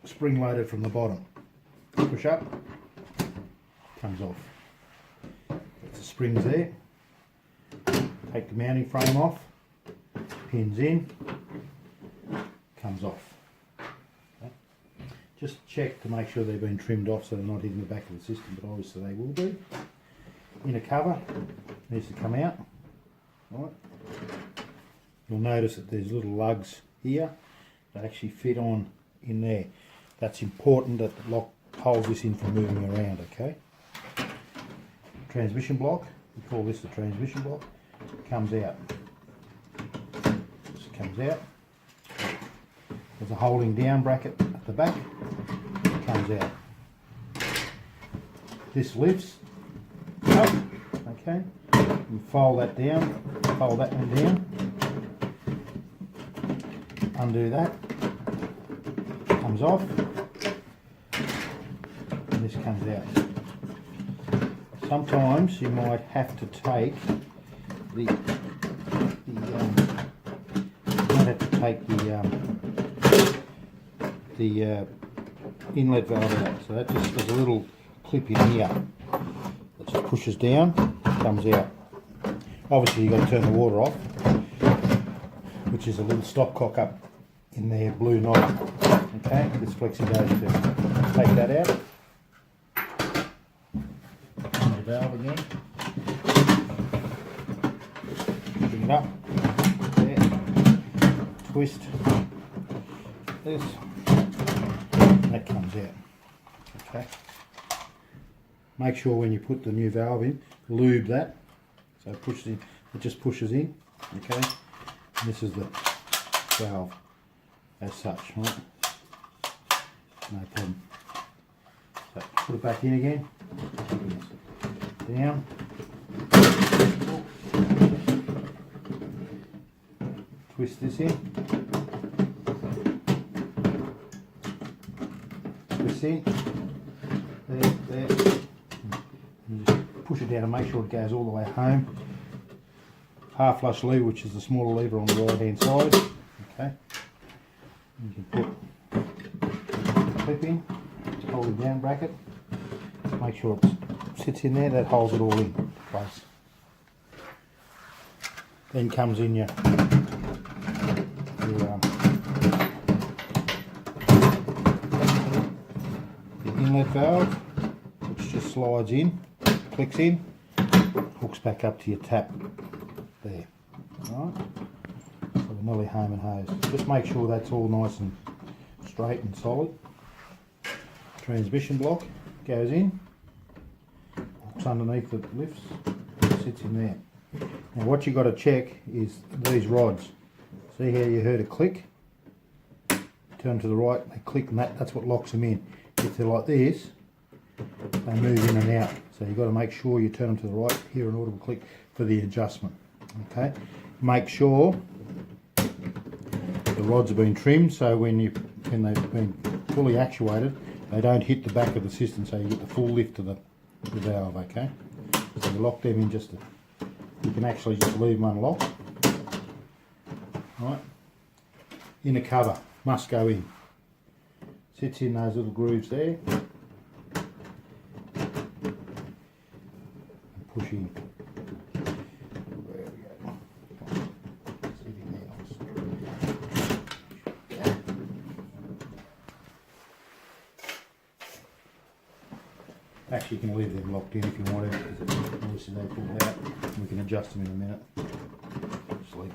spring loaded from the bottom. Push up, comes off. That's the springs there. Take the mounting frame off, pins in, comes off. Okay. Just check to make sure they've been trimmed off so they're not hitting the back of the system, but obviously they will be. Inner cover needs to come out. Right. You'll notice that there's little lugs here that actually fit on in there. That's important that the lock holds this in from moving around, okay? Transmission block, we call this the transmission block, comes out. This comes out. There's a holding down bracket at the back, it comes out. This lifts up, okay? You fold that down, fold that one down, undo that, comes off, and this comes out. Sometimes you might have to take the inlet valve out. So that just there's a little clip in here that just pushes down, comes out. Obviously you've got to turn the water off, which is a little stopcock up in there, blue knob. Okay, this flexi goes to take that out. Turn the valve again. Bring it up. There. Twist. This. That comes out. Okay. Make sure when you put the new valve in, lube that. So it pushes in. It just pushes in. Okay. And this is the valve as such, right? No problem. So put it back in again. Down. Twist this in. Twist in. There, there. And just push it down and make sure it goes all the way home. Half flush lever, which is the smaller lever on the right hand side. Okay. You can put the clip in, holding down bracket. Make sure it sits in there, that holds it all in place. Then comes in your inlet valve, which just slides in, clicks in, hooks back up to your tap there. Right. So we're nearly home and hose. Just make sure that's all nice and straight and solid. Transmission block goes in, hooks underneath the lifts, sits in there. Now what you've got to check is these rods. See how you heard a click? Turn to the right, they click, and that's what locks them in. If they're like this, they move in and out. So you've got to make sure you turn them to the right, hear an audible click for the adjustment. Okay. Make sure the rods have been trimmed so when they've been fully actuated, they don't hit the back of the system, so you get the full lift to the valve. Okay. So you lock them in you can actually just leave them unlocked. Right. Inner cover must go in. Sits in those little grooves there. And push in. There we go. Sit in there. Actually, you can leave them locked in if you want to, because obviously they pull out. We can adjust them in a minute. Just leave.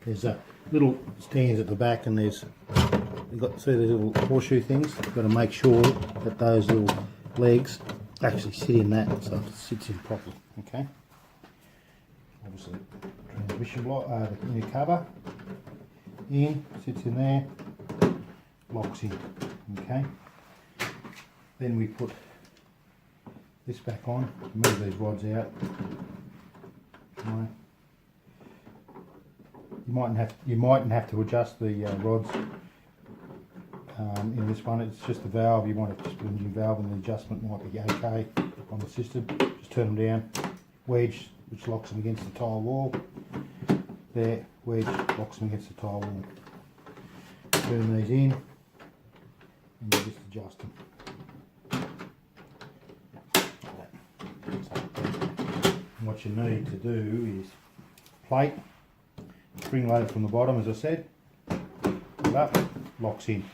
There's little stands at the back, and you've got see these little horseshoe things. You've got to make sure that those little legs actually sit in that, so it sits in properly. Okay. Obviously, transmission block, the inner cover in, sits in there, locks in. Okay. Then we put this back on, move these rods out. Right. You mightn't have to adjust the rods in this one. It's just the valve. You want to just put a new valve, and the adjustment might be okay on the cistern. Just turn them down, wedge, which locks them against the tile wall. There, wedge, locks them against the tile wall. Turn these in, and you just adjust them. Like that. And what you need to do is plate, spring loaded from the bottom, as I said, pull up, locks in.